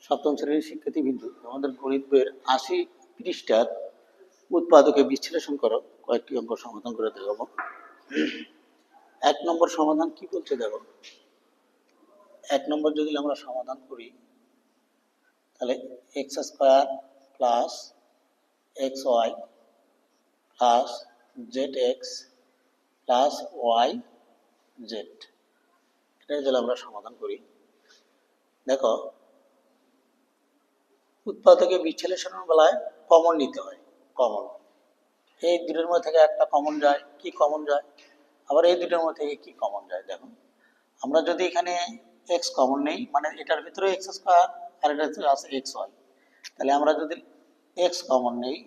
সপ্তম শ্রেণীর শিক্ষার্থীবৃন্দু, আমাদের গণিত বইয়ের ৮০ পৃষ্ঠার উৎপাদকে বিশ্লেষণ করো কয়েকটি অঙ্ক সমাধান করে দেখাবো। ১ নম্বর সমাধান কি বলছে দেখো। ১ নম্বর যদি আমরা সমাধান করি তাহলে X square plus X Y plus Z X plus Y Z, এটা যদি আমরা সমাধান করি, দেখো উৎপাদকে বিশ্লেষণের বেলায় কমন নিতে হয়। কমন, এই দুটোর মধ্যে থেকে একটা কমন যায়, কি কমন যায়, আবার এই দুটোর মধ্যে থেকে কি কমন যায়। দেখো আমরা যদি এখানে এক্স কমন নেই, মানে এটার ভিতরে এক্স স্কোয়ার আর এটার ভিতরে আছে এক্স ওয়াই, তাহলে আমরা যদি এক্স কমন নেই,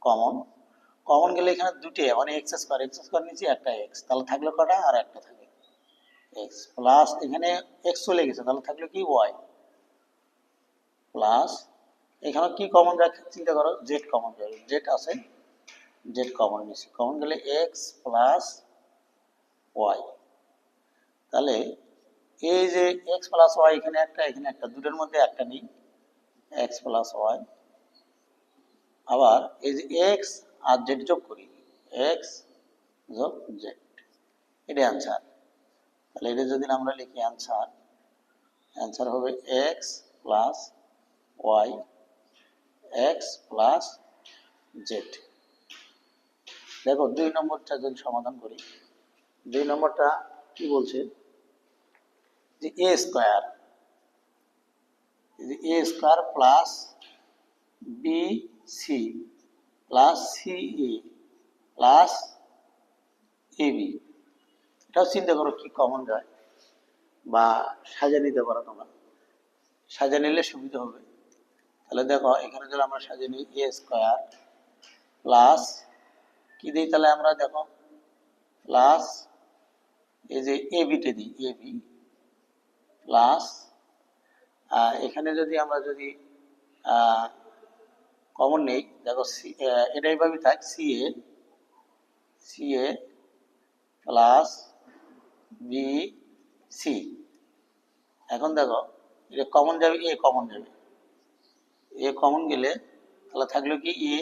কমন কমন গেলে এখানে দুটো, মানে এক্স স্কোয়ার নিচে একটা এক্স, তাহলে থাকলো কটা, আর একটা থাকে এক্স, প্লাস এখানে এক্স চলে গেছে, তাহলে থাকলো কি ওয়াই, প্লাস এখানে কি কমন যায় চিন্তা করো, জেড কমন যাবে, জেড আছে, জেড কমন নিছি, কমন গেলে এক্স প্লাস ওয়াই। তাহলে এই যে এক্স প্লাস ওয়াই, এখানে একটা, দুটোর মধ্যে একটা নেই, এক্স প্লাস ওয়াই। আবার এই যে এক্স আর জেড যোগ করি, এক্স যোগ জেড, এটা অ্যান্সার। তাহলে এটা যদি আমরা লিখি অ্যান্সার, অ্যান্সার হবে X plus Y, X plus Z. দেখো ২ নম্বরটা যদি সমাধান করি, ২ নম্বরটা কি বলছে যে a square plus b c plus c a plus a b, এটাও চিন্তা করো কি কমন যায়, বা সাজা নিতে পারো তোমরা, সাজা নিলে সুবিধা হবে। তাহলে দেখো এখানে যদি আমরা সাজিয়ে নিই এ স্কোয়ার প্লাস কি দিই, তাহলে আমরা দেখো প্লাস এই যে এ বিটে দিই, এ বি প্লাস এখানে যদি আমরা কমন নেই, দেখো এটা এইভাবে থাক, C a plus b C. এখন দেখো এটা কমন যাবে, এ কমন যাবে, এ কমন গেলে তাহলে থাকলো কি এ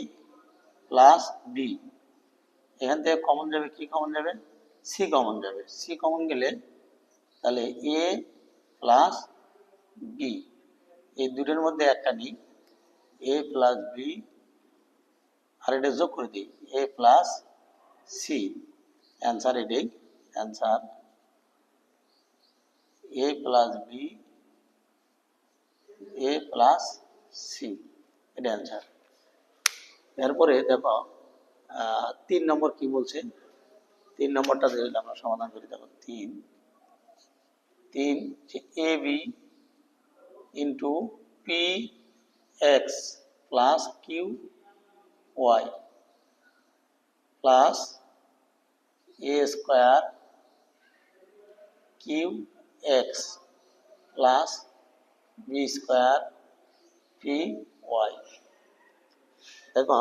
প্লাস বি, এখান থেকে কমন যাবে, কি কমন যাবে, সি কমন যাবে, সি কমন গেলে তাহলে এ প্লাস বি, এই দুটোর মধ্যে একটা নিই, এ প্লাস বি, আর এটা যোগ করে দিই এ প্লাস সি, অ্যান্সার এটাই answer, A plus B A plus C, এটা অ্যান্সার। এরপরে দেখো ৩ নম্বর কি বলছে, ৩ নম্বরটা যদি আমরা সমাধান করি, দেখো তিন যে a b into p x plus q y plus a square q x plus b square P y. দেখো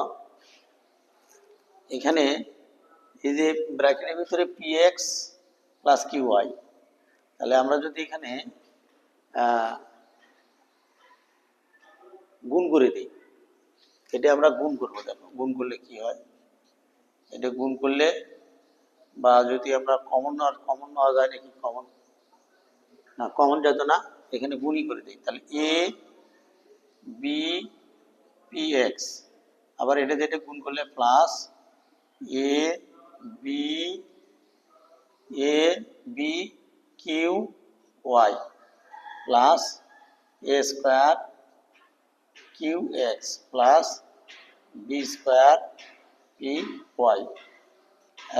এখানে এই যে ব্র্যাকেটের ভিতরে p x plus q y, তাহলে আমরা যদি এখানে গুণ করে দিই, এটা আমরা গুণ করবো, দেখো গুণ করলে কি হয়, এটা গুণ করলে, বা যদি আমরা কমন নেওয়া যায় নাকি, কমন না, কমন যেত না, এখানে গুণই করে দিই, তাহলে এ বি পি এক্স, আবার এটা যেটা গুণ করলে plus a b q y plus a square q x plus b square P y.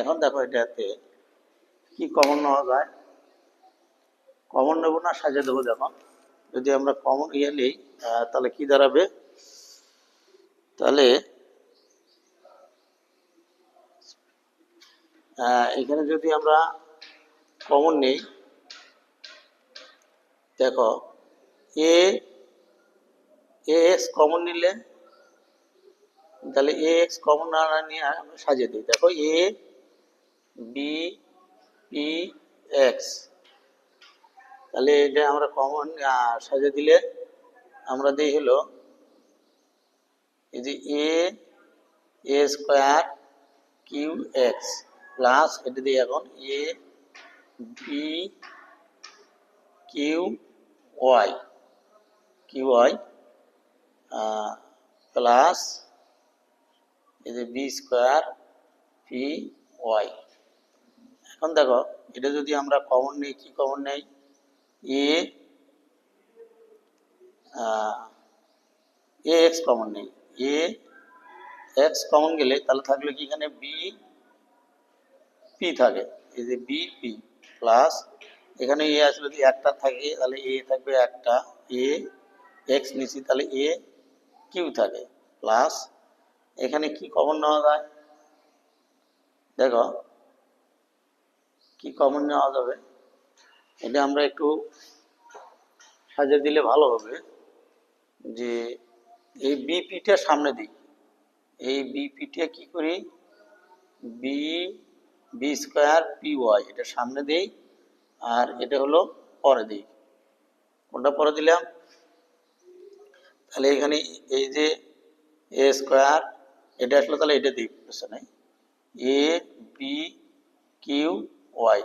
এখন দেখো এটাতে কি কমন নেওয়া যায়, কমন নেবো না সাজা দেবো। দেখো যদি আমরা কমন নিই তাহলে কি দাঁড়াবে, তাহলে এখানে যদি আমরা কমন নেই, দেখো এ এক্স কমন নিলে, তাহলে এ এক্স কমন না নিয়ে আমরা সাজিয়ে দিই, দেখো এ বি পি এক্স, তাহলে এটা আমরা কমন সাজিয়ে দিলে আমরা দিই হলো এই যে a square q x plus এটা দিই এখন এ বি কিউ ওয়াই প্লাস এই যে বি স্কোয়ার পি ওয়াই। এখন দেখো এটা যদি আমরা কমন নেই, কি কমন নেই, এ এক্স কমন নেই, এ এক্স কমন গেলে তাহলে থাকলে কি এখানে বি পি থাকে, এই যে বি পি প্লাস এখানে এ আসলে যদি একটা থাকে তাহলে এ থাকবে একটা, এ এক্স নিচে তাহলে এ কিউ থাকে প্লাস এখানে কি কমন নেওয়া যায়, দেখো কি কমন নেওয়া যাবে, এটা আমরা একটু সাজিয়ে দিলে ভালো হবে। যে এই বিপিটা সামনে দিই, এই বিপিটা কি করি, B B square P Y এটা সামনে দেই আর এটা হলো পরে দিই। কোনটা পরে দিলাম, তাহলে এখানে এই যে এ স্কোয়ার এটা আসলে তাহলে এটা দিই পেছনে এ বি কিউ ওয়াই,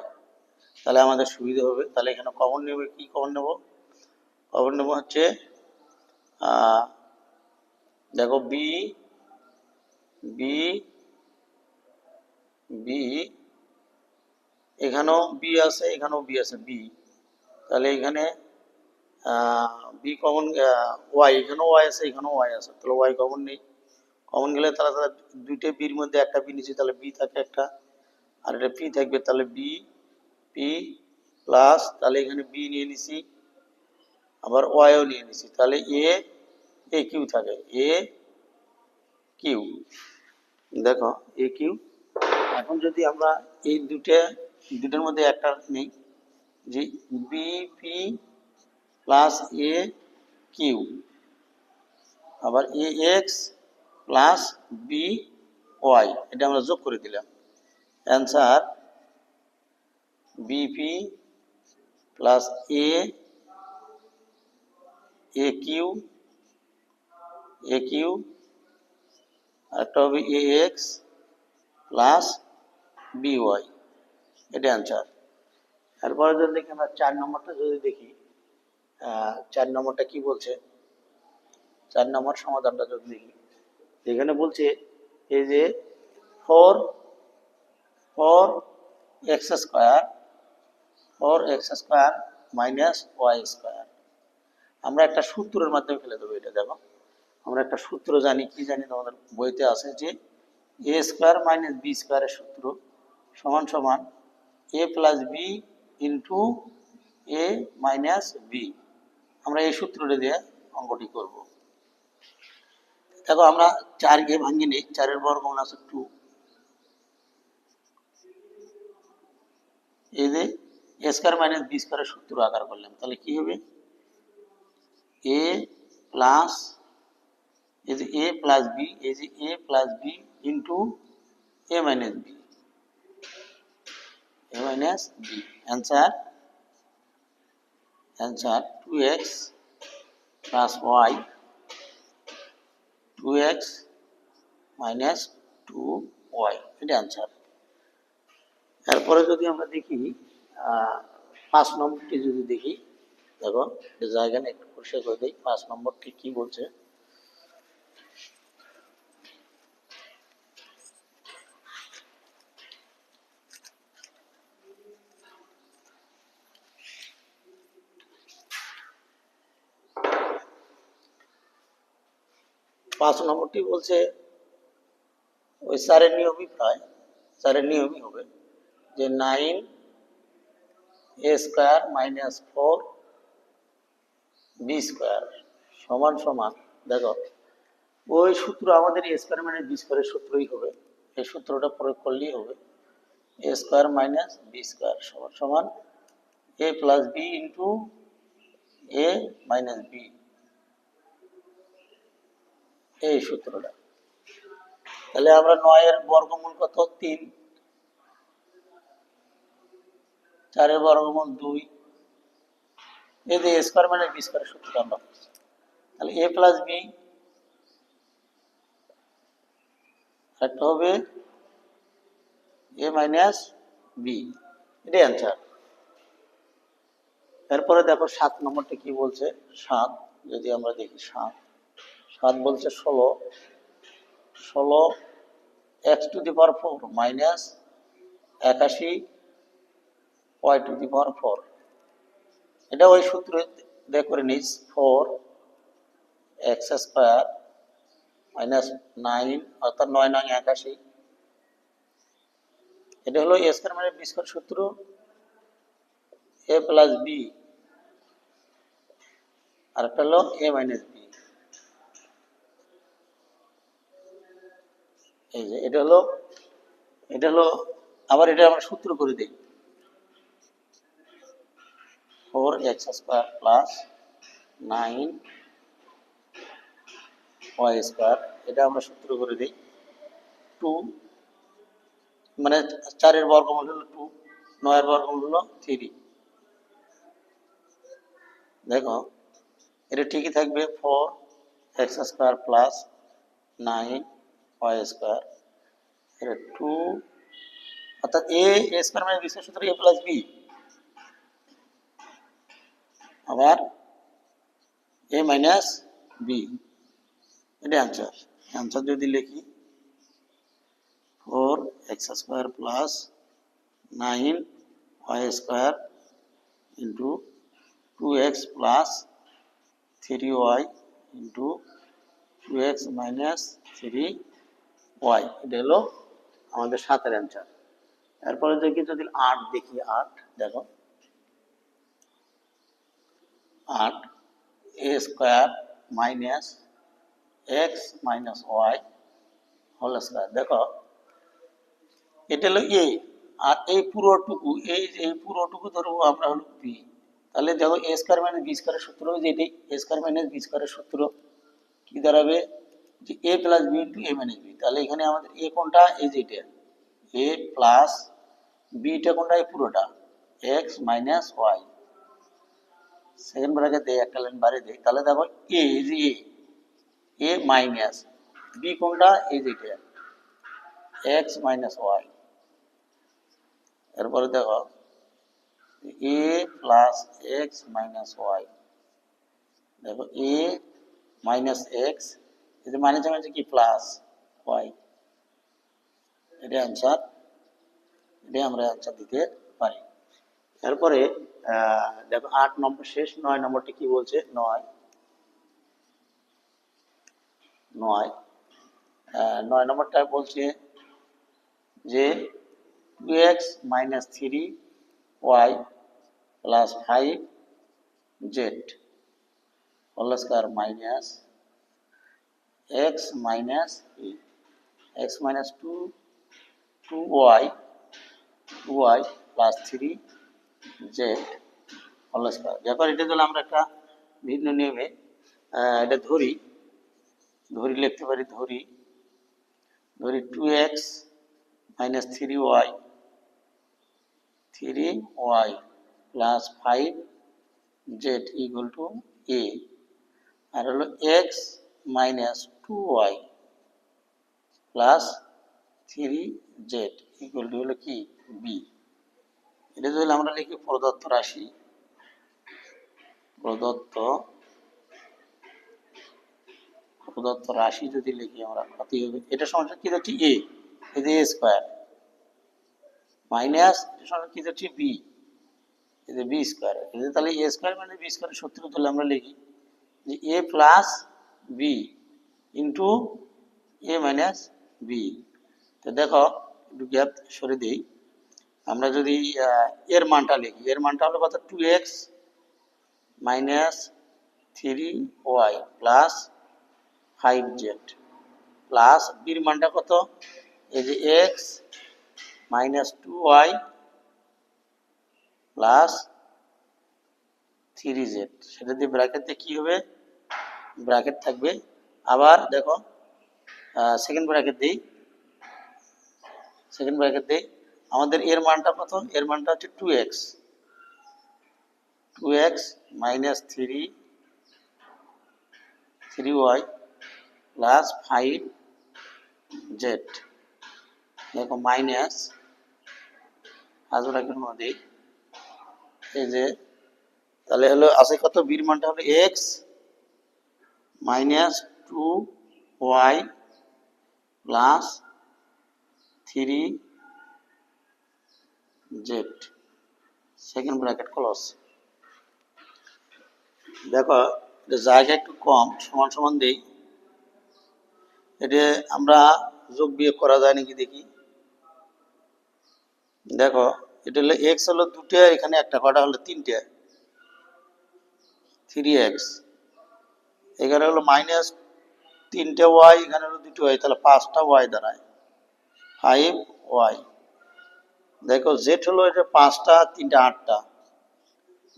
তাহলে আমাদের সুবিধা হবে। তাহলে এখানে কমন নেবে, কি কমন নেব, কমন নেব হচ্ছে দেখো বি বি বি এখানেও বি আছে, এখানেও বি আছে বি, তাহলে এখানে বি কমন, ওয়াই এখানেও ওয়াই আছে, এখানেও ওয়াই আছে, তাহলে ওয়াই কমন নেই, কমন গেলে তাহলে তাহলে দুইটা বির মধ্যে একটা বি নিচ্ছি, তাহলে বি থাকে একটা আর এটা পি থাকবে, তাহলে বি পি প্লাস তাহলে এখানে বি নিয়ে নিছি আবার ওয়াইও নিয়ে নিছি, তাহলে এ কিউ থাকে, এ কিউ, দেখো এ কিউ। এখন যদি আমরা এই দুটার মধ্যে একটা নেই যে বিপি প্লাস এ কিউ আবার এ এক্স প্লাস বি ওয়াই এটা আমরা যোগ করে দিলাম, অ্যান্সার বিপি প্লাস এ কিউ একটা হবে এ এক্স প্লাস বি ওয়াই, এটা অ্যান্সার। তারপরে যদি দেখি আমরা 4 নম্বরটা যদি দেখি, 4 নম্বরটা কি বলছে, 4 নম্বর সমাধানটা যদি দেখি, এখানে বলছে এই যে four X square minus Y square, আমরা একটা সূত্রের মাধ্যমে ফেলে দেবো। এটা দেখো আমরা একটা সূত্র জানি, কি জানি তোমাদের বইতে আছে যে এ স্কোয়ার মাইনাস বি স্কোয়ারের সূত্র সমান সমান এ plus b into a minus B, আমরা এই সূত্রটা দিয়ে অঙ্কটি করব। দেখো আমরা 4 ভাঙিয়ে নিই, 4-এর বর্গমূল আছে 2, এই যে এ স্কোয়ার মাইনাস বি স্কোয়ারের সূত্র আকার করলাম, তাহলে কি হবে এ প্লাস এই যে এ প্লাস বি, এই যে a plus b into a minus b, answer 2x plus y 2x minus 2y, এটা অ্যান্সার। এরপরে যদি আমরা দেখি 5 নম্বরটি যদি দেখি, দেখো জায়গা একটু পরিষ্কার করে দিই, 5 নম্বরটি কি বলছে, পাঁচ নম্বরটি বলছে ওই 4-এর নিয়মই প্রায় 4-এর নিয়মই হবে যে 9 এ স্কোয়ার মাইনাস 4 বি স্কোয়ার সমান সমান, দেখো ওই সূত্র আমাদের এ স্কোয়ার মাইনাস বি স্কোয়ারের সূত্রই হবে, এই সূত্রটা প্রয়োগ করলেই হবে এ স্কোয়ার মাইনাস বি স্কোয়ার সমান সমান এ plus b into a minus B, এই সূত্রটা। তাহলে আমরা 9-এর বর্গমূল কত 3, 4-এর বর্গমূল 2, এই যে এ স্কোয়ার মাইনাস বি স্কোয়ারের সূত্রটা আমরা, তাহলে এ প্লাস বি, একটা হবে এ মাইনাস বি, এটাই অ্যান্সার। এরপরে দেখো 7 নম্বরটা কি বলছে। 7 যদি আমরা দেখি, 7 বলছে 16 x to the power 4 minus 81 y to the power 4। এটা ওই সূত্র দিয়ে করে নিস, 4 এক্স স্কোয়ার মাইনাস 9 অর্থাৎ 9 9 81। এটা হলো এ স্কোয়ার মাইনাস বি স্কোয়ার সূত্র, এ প্লাস বি, আর একটা হলো এ মাইনাস বি। এই যে এটা হলো আবার এটা আমরা সূত্র করে দিই, 4 X square plus 9 Y square, এটা আমরা সূত্র করে দিই। 2 মানে 4 এর বর্গমূল হলো 2, 9 এর বর্গমূল হলো 3। দেখো এটা ঠিকই থাকবে, 4 X square plus 9 Y square, এটা 2 অর্থাৎ এ স্কোয়ার মানে বি স্কোয়ার সূত্র এ প্লাস বি, আবার এ মাইনাস বি, এটা অ্যান্সার। অ্যান্সার যদি লিখি 4 X square plus 9 Y square into 2x plus 3y into 2x minus 3y, এটা হলো আমাদের 7-এর অ্যান্সার। এরপরে দেখি যদি 8 দেখি, 8 দেখো 8 a square minus x minus y whole square. দেখো এটা হলো এ, আর এই পুরোটুকু ধরবো আমরা হলো বি। তাহলে দেখো এ স্কোয়ার মাইনাস বি স্কোয়ারের সূত্র হবে যেটি, এ স্কোয়ার মাইনাস বি স্কোয়ারের সূত্র কি দাঁড়াবে, যে a plus b into a minus B. তাহলে এখানে আমাদের এ কোনটা, এই যেটা এ প্লাস বিটা কোনটা, এই পুরোটা X minus Y. Second bracket দেই, একটা লাইন বাড়িয়ে দেই, তাহলে দেখো এ, এই যে এ মাইনাস বি কোনটা, এই যেটা এক্স মাইনাস ওয়াই। এরপরে দেখো A plus X minus Y, দেখো এ মাইনাস এক্স, এই মাইনাস মাইনাস কি প্লাস ওয়াই, এটা অ্যান্সার। এটাই আমরা অ্যান্সার দিতে পারি। এরপরে দেখো 8 নম্বর শেষ, 9 নম্বরটি কি বলছে, 9 নম্বরটা বলছে যে 2x minus 3y plus 5z whole square minus x minus 2y plus 3z whole square. যখন এটা দিলে আমরা একটা ভিন্ন নিয়মে এটা ধরি লিখতে পারি, ধরি 2x minus 3y plus 5z equal to a, আর হলো x minus 2y plus 3z equal to হলো কি b। এটা যদি আমরা লিখি প্রদত্ত রাশি যদি লিখি আমরা, কত হবে, এটা সমান কি হচ্ছে a, এই যে a স্কয়ার মাইনাস এটা সমান কি হচ্ছে b, এই যে b স্কয়ার। এই যে তাহলে a স্কয়ার মানে b স্কয়ারের সূত্র তাহলে আমরা লিখি যে a plus b into a minus b। তো দেখো একটু গ্যাপ সরে দেই, আমরা যদি এর মানটা লিখি, এর মানটা হলো কত, 2x minus 3y plus 5z plus বির মানটা কত, এই যে x minus 2y plus 3z, সেটা দিয়ে ব্র্যাকেট দিয়ে কি হবে, ব্র্যাকেট থাকবে। আবার দেখো সেকেন্ড ব্র্যাকেট দিই, আমাদের এর মানটা কত, এর মানটা হচ্ছে 2x minus 3 3y plus 5z, দেখো মাইনাস হাজরাকের মধ্যে এই যে তাহলে হলো আছে কত, বির মানটা হলো x minus 2y plus 3z, second bracket close. দেখো এটা জায়গা একটু কম, সমান সমান দেই, এটা আমরা যোগ বিয়োগ করা যায় নাকি দেখি। দেখো এটা হলো এক্স হলো দুটো, এখানে একটা, কটা হলো তিনটে, 3x, এখানে হলো মাইনাস 3y, এখানে হলো 2y, তাহলে 5টা y দাঁড়ায় 5y। দেখো জেড হলো এটা 5টা, 3টা 8টা,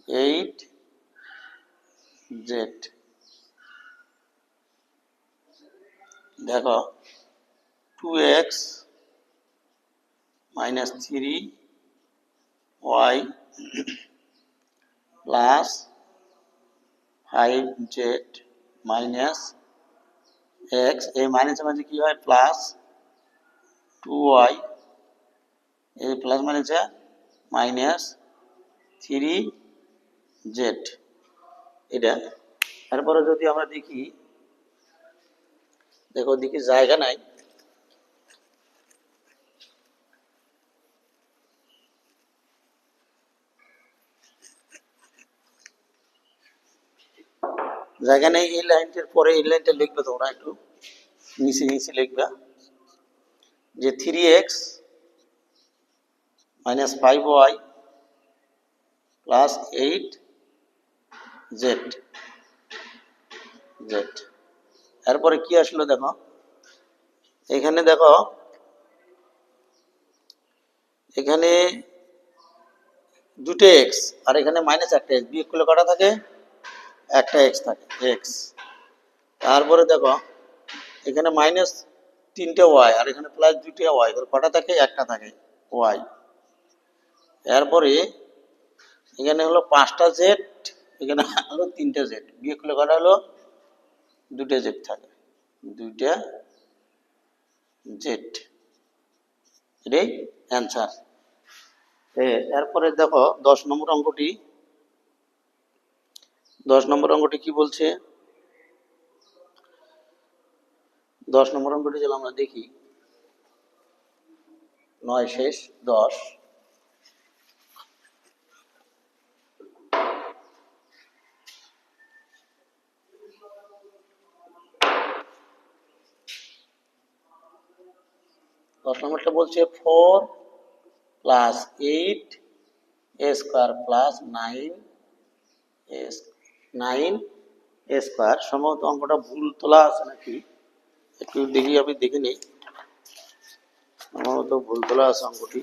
8z। দেখো 2x minus 3y plus 5z minus x, এই মাইনাসের মাঝে কি হয় প্লাস 2y, এই প্লাস মাইনাসে মাইনাস 3z, এটা। তারপরে যদি আমরা দেখি, দেখো দেখি জায়গা নাই, জায়গা নেই, এই লাইনটার পরে এই লাইনটা লিখবে তোমরা একটু নিচে নিচে লিখবে যে 3x minus 5y plus 8z, এরপরে কি আসলো দেখো, এখানে দেখো এখানে দুটো এক্স আর এখানে মাইনাস একটা এক্স, বিয়োগ করলে কটা থাকে, একটা এক্স থাকে, এক্স। তারপরে দেখো এখানে মাইনাস 3টে ওয়াই আর এখানে প্লাস 2টে ওয়াই, কটা থাকে, একটা থাকে, ওয়াই। এরপরে এখানে হলো 5টা জেড, এখানে হলো 3টে জেড, বিয়োগ করলে কটা হলো, 2টে জেড থাকে, 2টা জেড, এটাই অ্যান্সার। এরপরে দেখো 10 নম্বর অঙ্কটি, 10 নম্বর অঙ্কটি কি বলছে, 10 নম্বর অঙ্কটি চলো আমরা দেখি, 9 শেষ 10। দশ নম্বরটা বলছে 4 plus 8 a square plus 9 A square. সম্ভবত অঙ্কটা ভুল তোলা আছে নাকি, একটু দেখি, আমি দেখে নিই, সম্ভবত ভুল তোলা আছে অঙ্কটি।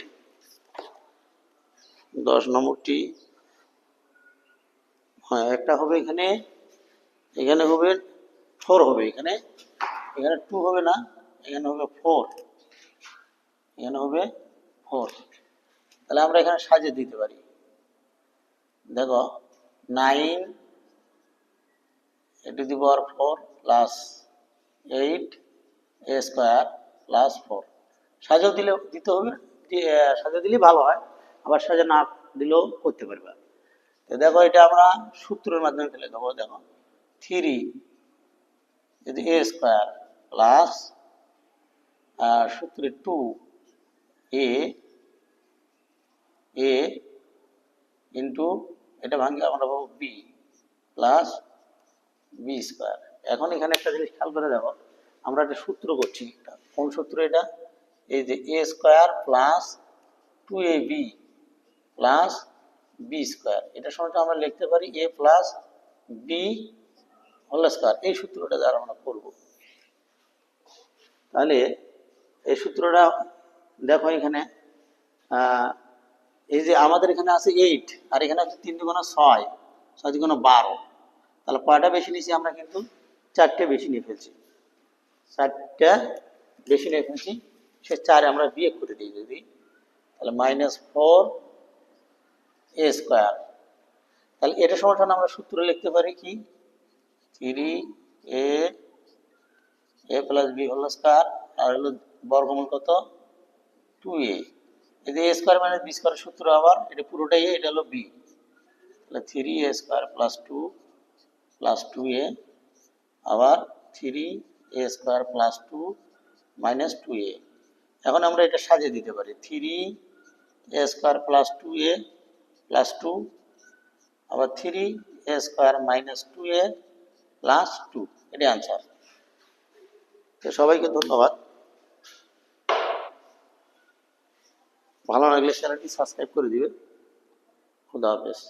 10 নম্বরটি, হ্যাঁ একটা হবে এখানে, এখানে হবে 4 হবে, এখানে এখানে 2 হবে না, এখানে হবে 4, এখানে হবে 4। তাহলে আমরা এখানে সাজিয়ে দিতে পারি, দেখো 9 two the power 4 plus 8 a square plus 4, সাজিয়ে দিলে দিতে হবে, সাজিয়ে দিলে ভালো হয়, আবার সাজা না দিলেও করতে পারবে। তো দেখো এটা আমরা সূত্রের মাধ্যমে ফেলে দেবো, দেখো 3 যদি এ স্কোয়ার প্লাস সূত্রে 2 এ ইন্টু, এটা ভাঙলে আমরা পাবো বি প্লাস বি স্কোয়ার। এখন এখানে একটা জিনিস খেয়াল করে দেখো, আমরা একটা সূত্র করছি, একটা কোন সূত্র এটা, এই যে a square plus 2ab plus b square, এটা সময় আমরা লিখতে পারি a plus B whole square, এই সূত্রটা দ্বারা আমরা করব। তাহলে এই সূত্রটা দেখো এখানে এই যে আমাদের এখানে আছে 8 আর এখানে আছে 3 দুগুণে 6, 6 দুগুণে 12, তাহলে কয়টা বেশি নিয়েছি আমরা, কিন্তু 4টে বেশি নিয়ে ফেলছি, 4টা বেশি নিয়ে ফেলছি, সে 4 আমরা বিয়োগ করে দিই যদি, তাহলে -4 এ স্কোয়ার। তাহলে এটা সমান আমরা সূত্র লিখতে পারি কি, 3 A plus B whole square আর হলো বর্গমূল কত 2a। এই যে a square minus B square সূত্র আবার এটা পুরোটাই a, এটা হলো b, তাহলে 3a square plus 2 plus 2a আবার 3a square plus 2 minus 2a। এখন আমরা এটা সাজিয়ে দিতে পারি 3a square plus 2a plus 2 আবার 3a square minus 2a plus 2, এটাই আনসার। তো সবাইকে ধন্যবাদ। ভালো লাগলে চ্যানেলটি সাবস্ক্রাইব করে দিবেন। খুদা হাফেজ।